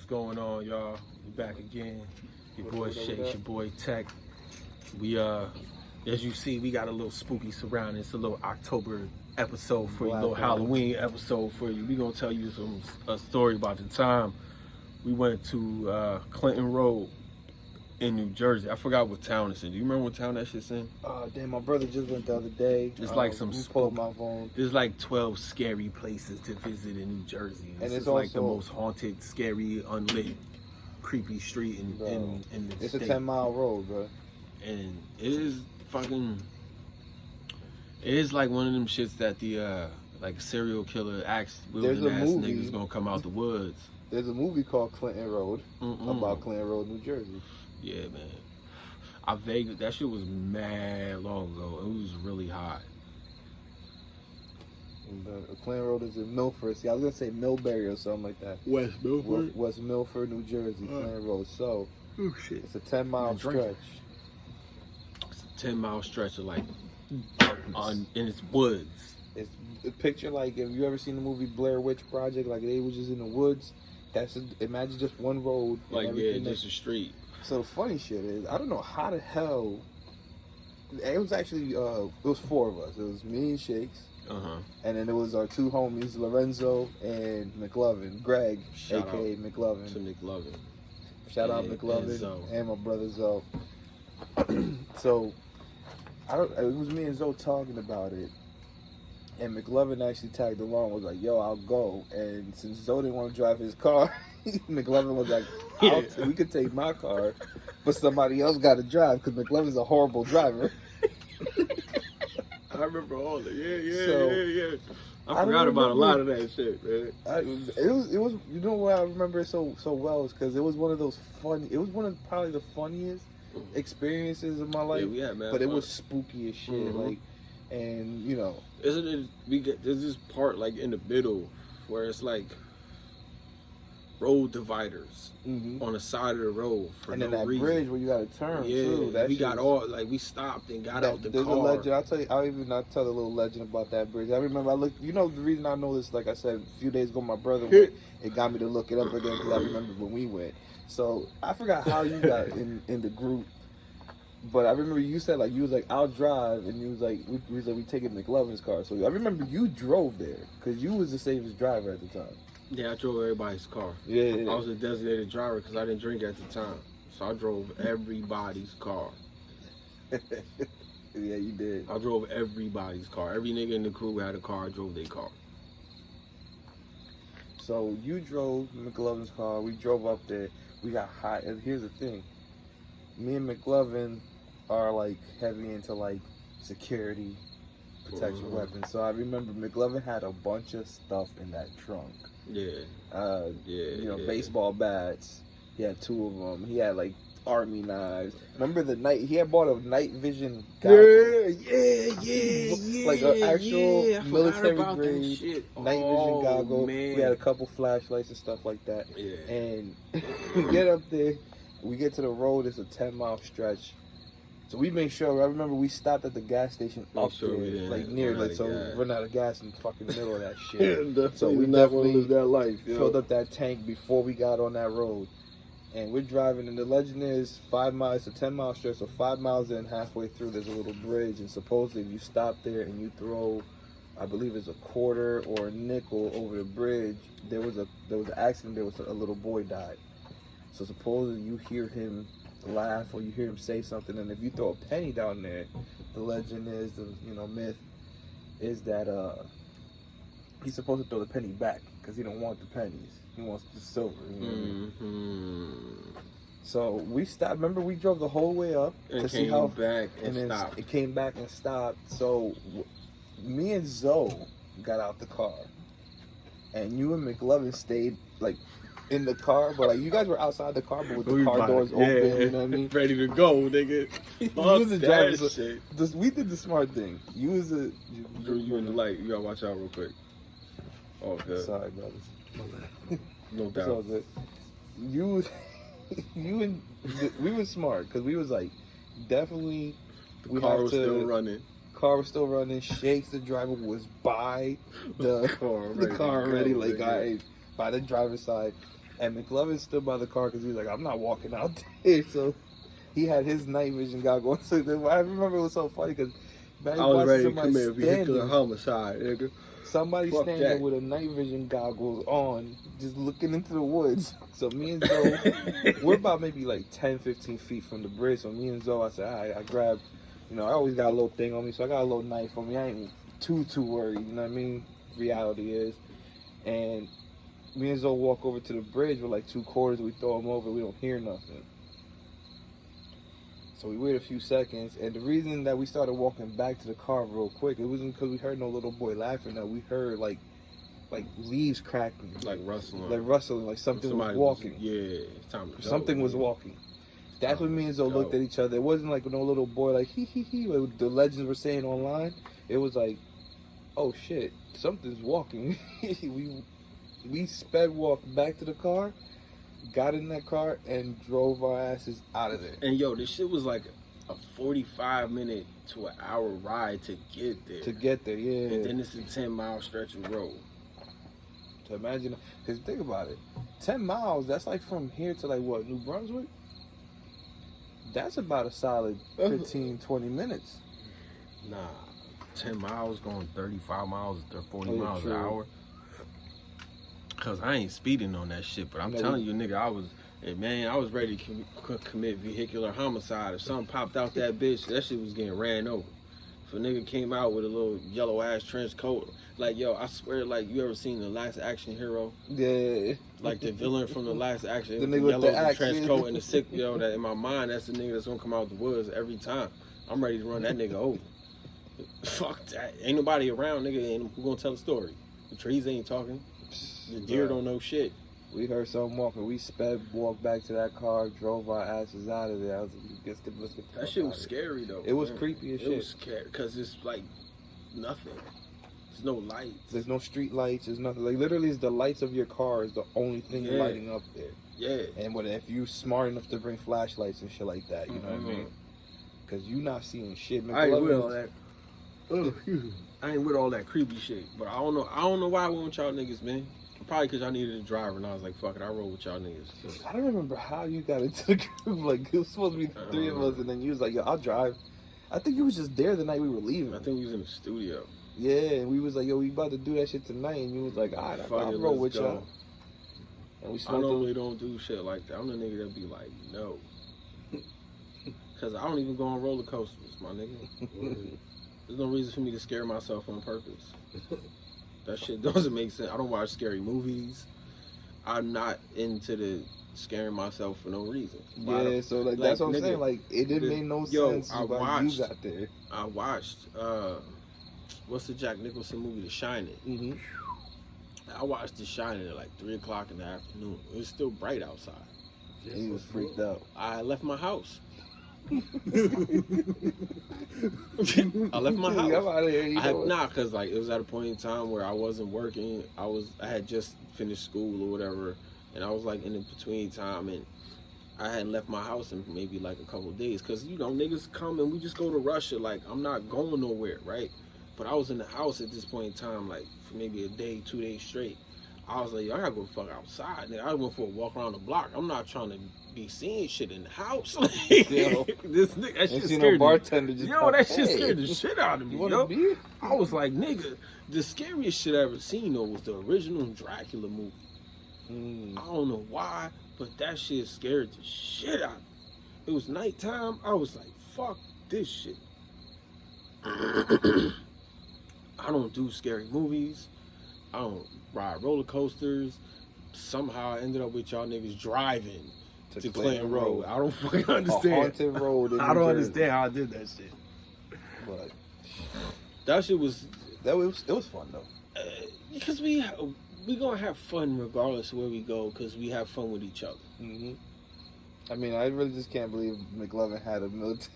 What's going on, y'all? We back again. Your boy Shakes, your boy Tech. We as you see, we got a little spooky surroundings. It's a little October episode for you, a little Halloween episode for you. We gonna tell you a story about the time we went to Clinton Road in New Jersey. I forgot what town it's in. Do you remember what town that shit's in? Damn, my brother just went the other day. It's like some pull up my phone. There's like 12 scary places to visit in New Jersey. And it's like the most haunted, scary, unlit, creepy street in the It's state. a 10-mile road, bro. And it is fucking. It is like one of them shits that the like serial killer asked wilderness ass niggas gonna come out the woods. There's a movie called Clinton Road about Clinton Road, New Jersey. Yeah, man. That shit was mad long ago. It was really hot. The Clinton Road is in Milford. See, I was gonna say Millbury or something like that. West Milford? West Milford, New Jersey, Clinton Road. So, oh shit. It's a 10-mile stretch. It's a 10-mile stretch of like in its woods. It's a picture like, if you ever seen the movie Blair Witch Project, like they was just in the woods. Imagine just one road. Like, yeah, just a street. So the funny shit is, I don't know how the hell. It was actually it was four of us. It was me and Shakes, and then it was our two homies, Lorenzo and McLovin, Greg, aka McLovin. To McLovin. Shout out McLovin and my brother Zoe. So it was me and Zoe talking about it, and McLovin actually tagged along. Was like, "Yo, I'll go." And since Zoe didn't want to drive his car, McLovin was like, we could take my car, but somebody else got to drive because McLovin's a horrible driver. I remember all that. Yeah. I forgot about a lot of that shit, man. It was. You know why I remember it so well is because it was one of those funny. It was one of probably the funniest experiences of my life. Yeah, we had mad but fun. It was spooky as shit. Like, and you know, isn't it? There's this part like in the middle where it's like road dividers on the side of the road for and no then that reason. Bridge where you got to turn. Yeah, too. That we got all like we stopped and got out the there's car. A legend. I'll tell you. I'll tell a little legend about that bridge. I remember I looked. You know the reason I know this, like I said a few days ago, my brother went. It got me to look it up again because I remember when we went. So I forgot how you got in the group. But I remember you said like you was like I'll drive, and you was like we taking McLovin's car. So I remember you drove there because you was the safest driver at the time. Yeah, I drove everybody's car. Yeah. I was a designated driver because I didn't drink at the time, so I drove everybody's car. Yeah, you did. I drove everybody's car. Every nigga in the crew had a car. I drove their car. So you drove McLovin's car. We drove up there. We got hot. And here's the thing. Me and McLovin are like heavy into like security, protection weapons. So I remember McLovin had a bunch of stuff in that trunk. Baseball bats. He had two of them. He had like army knives. Remember he had bought a night vision goggle. Yeah. Like an actual military grade shit. night vision goggle. Man. We had a couple flashlights and stuff like that. Yeah. And we get up there. We get to the road. It's a 10-mile stretch. So we make sure. I remember we stopped at the gas station up there, like near, like so we run out of gas in the fucking middle of that shit. So we definitely live that life. Filled up that tank before we got on that road, and we're driving. And the legend is 5 miles, it's a 10-mile stretch. So 5 miles in, halfway through, there's a little bridge, and supposedly if you stop there and you throw, I believe it's a quarter or a nickel over the bridge, there was an accident. There was a little boy died. So supposedly you hear him laugh or you hear him say something, and if you throw a penny down there, the legend is, the myth is that he's supposed to throw the penny back because he don't want the pennies, he wants the silver. You know what I mean? So we stopped. Remember, we drove the whole way up to see how back and then stopped. It came back and stopped. So me and Zoe got out the car, and you and McLovin stayed like in the car, but like you guys were outside the car, but with the car doors open, you know what I mean? Ready to go, nigga. You was the driver. So we did the smart thing. You was you in the light. You gotta watch out real quick. Oh, good. Sorry, brothers. No doubt. It's all good. We was smart because we was like definitely. The car was still running. Car was still running. Shakes, the driver, was by the car already. Like, by the driver's side. And McLovin stood by the car because he was like, I'm not walking out there. So he had his night vision goggles. So I remember it was so funny because I was ready to commit vehicular homicide, nigga. Somebody Fuck standing that. with a night vision goggles on, just looking into the woods. So me and Zoe, we're about maybe like 10, 15 feet from the bridge. So me and Zoe, I said, all right, I grabbed, I always got a little thing on me. So I got a little knife on me. I ain't too worried, you know what I mean? Reality is. And me and Zoe walk over to the bridge with like 2 quarters. We throw them over. We don't hear nothing. So we wait a few seconds, and the reason that we started walking back to the car real quick, it wasn't because we heard no little boy laughing. That we heard like leaves cracking, Like rustling, like something Somebody was walking. It's time to go. Something was walking. That's when me and Zoe looked at each other. It wasn't like no little boy like hee hee hee. Like the legends were saying online. It was like, oh shit, something's walking. we sped walked back to the car. Got in that car and drove our asses out of there. And yo, this shit was like a 45-minute to an hour ride to get there. Yeah. And then it's a 10-mile stretch of road. To imagine, because think about it, 10 miles, that's like from here to like what, New Brunswick? That's about a solid 15, 20 minutes. Nah, 10 miles going 35 miles or 40 yeah, miles true. an hour. Cause I ain't speeding on that shit, but I'm telling you, nigga, I was ready to commit vehicular homicide. If something popped out that bitch, that shit was getting ran over. If a nigga came out with a little yellow ass trench coat, like yo, I swear, like you ever seen The Last Action Hero? Yeah. Like the villain from The Last Action, the nigga with the axe, trench coat and the sick, that in my mind, that's the nigga that's gonna come out the woods every time. I'm ready to run that nigga over. Fuck that. Ain't nobody around, nigga, and who gonna tell the story? The trees ain't talking. The deer don't know shit. We heard something walking. We walked back to that car, drove our asses out of there. I was like, let's get that shit was scary though. It was creepy as shit. It was scary because it's like nothing. There's no lights. There's no street lights. There's nothing. Like literally, it's the lights of your car is the only thing lighting up there. Yeah. And if you smart enough to bring flashlights and shit like that, you know what I mean? Because you not seeing shit. I ain't with all that. I ain't with all that creepy shit. But I don't know why I went with y'all niggas, man. Probably because y'all needed a driver, and I was like, fuck it, I roll with y'all niggas. I don't remember how you got into the group. Like, it was supposed to be the 3 of us, and then you was like, yo, I'll drive. I think you was just there the night we were leaving. I think we was in the studio. Yeah, and we was like, yo, we about to do that shit tonight, and you was like, all right, I'll roll with y'all. And we smoked. I normally don't do shit like that. I'm the nigga that be like, no. Because I don't even go on roller coasters, my nigga. There's no reason for me to scare myself on purpose. That shit doesn't make sense. I don't watch scary movies. I'm not into the scaring myself for no reason. Yeah, so like that's what I'm saying. Like it didn't make no sense. I watched, you got there. I watched what's the Jack Nicholson movie, The Shining? Mm-hmm. I watched The Shining at like 3 o'clock in the afternoon. It was still bright outside. He was freaked out. I left my house. I left my house. I'm out of here, because like it was at a point in time where I wasn't working. I had just finished school or whatever, and I was like in the between time, and I hadn't left my house in maybe like a couple of days, because niggas come and we just go to Russia. Like I'm not going nowhere, right? But I was in the house at this point in time, like for maybe a day, 2 days straight. I was like, yo, I gotta go the fuck outside. Nigga, I went for a walk around the block. I'm not trying to be seeing shit in the house. Like, this nigga, that shit scared bartender just that shit scared the shit out of me. Yo. I was like, nigga, the scariest shit I ever seen though was the original Dracula movie. I don't know why, but that shit scared the shit out of me. It was nighttime. I was like, fuck this shit. I don't do scary movies. I don't ride roller coasters. Somehow I ended up with y'all niggas driving to Clinton Road. I don't fucking understand. A haunted road. I don't understand how I did that shit. But that shit was. It was fun though. Because we gonna have fun regardless of where we go, because we have fun with each other. Mm-hmm. I mean, I really just can't believe McLovin had a military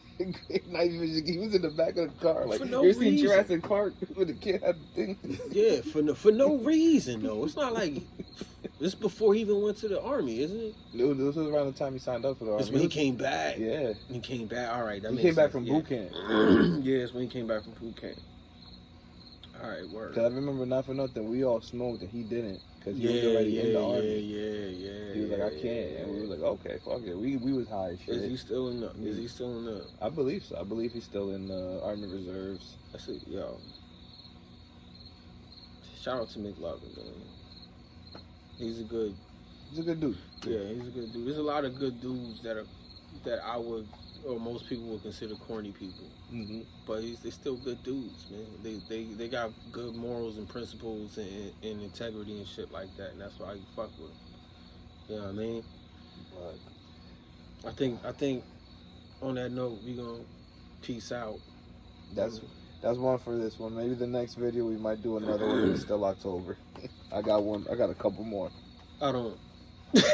night vision. He was in the back of the car, like you seen Jurassic Park when the kid had the thing. Yeah, for no reason though. It's not like this before he even went to the army, isn't it? This was around the time he signed up for the army. It's when he came back. Yeah, he came back. All right, he came back from boot camp. Yeah, it's when he came back from boot camp. All right, word. Cause I remember, not for nothing, we all smoked and he didn't. because he was already in the army. Yeah. He was like, I can't, and we were like, okay, fuck it. We was high as shit. Is he still in the? Is he still in the? I believe so. I believe he's still in the Army Reserves. I see, yo. Shout out to McLovin, man. He's a good dude. Yeah, he's a good dude. There's a lot of good dudes that I would, or most people would consider corny people. Mm-hmm. But they're still good dudes, man. They got good morals and principles and integrity and shit like that, and that's why you fuck with them. You know what I mean? But I think on that note, we gonna peace out. That's one for this one. Maybe the next video we might do another one. It's still October. I got one. I got a couple more. I don't.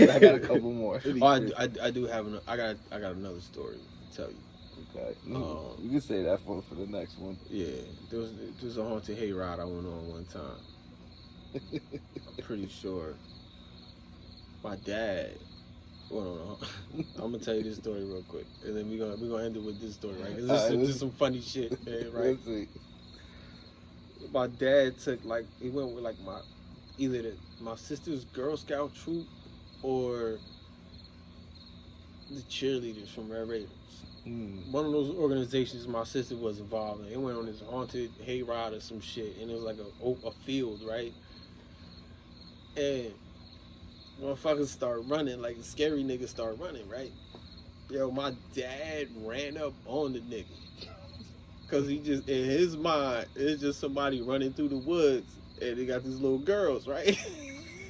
I got a couple more. Oh, I do have I got another story to tell you. Okay. You can say that for the next one. Yeah, there was a haunted hayride I went on one time. I'm pretty sure my dad. Well, I'm gonna tell you this story real quick, and then we're gonna end it with this story, right? This is some funny shit, man, right? Let's see. My dad took he went with either my sister's Girl Scout troop or the cheerleaders from Red Raiders. One of those organizations my sister was involved in. It went on this haunted hayride or some shit, and it was like a field, right? And motherfuckers start running, like scary niggas start running, right? Yo, my dad ran up on the nigga. Cause he just, in his mind, it's just somebody running through the woods and they got these little girls, right?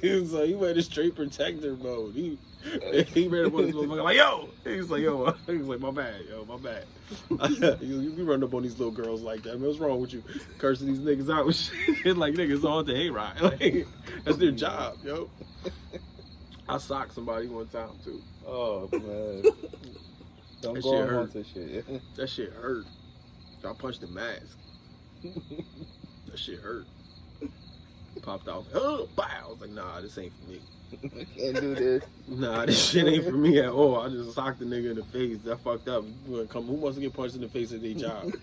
So he went in straight protector mode. He ran up on this motherfucker like, yo! He's like, my bad. You run up on these little girls like that. I mean, what's wrong with you? Cursing these niggas out with shit. Like, niggas on the hayride. Like, that's their job, yo. I socked somebody one time, too. Oh, man. Don't that go shit on hurt. that shit. That shit hurt. I punched the mask. That shit hurt. Popped out. Oh, bow. I was like, nah, this ain't for me. Can't do this. Nah, this shit ain't for me at all. I just socked the nigga in the face. That fucked up. Who wants to get punched in the face at their job?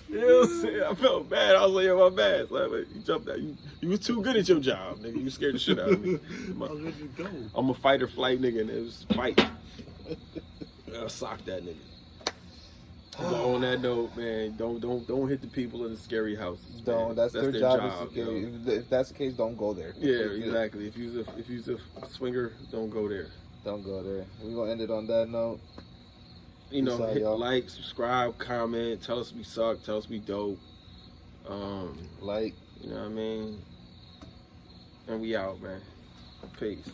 You know what I'm saying? I felt bad. I was like, yo, my bad. So you jumped out. You was too good at your job, nigga. You scared the shit out of me. I'm a fight or flight nigga, and it was fight. I socked that nigga. But on that note, man, don't hit the people in the scary houses. Man. Don't. That's their job. If that's the case, don't go there. Yeah, exactly. If you's a swinger, don't go there. Don't go there. We're gonna end it on that note. You know, hit like, subscribe, comment, tell us we suck, tell us we dope. Like, you know what I mean? And we out, man. Peace.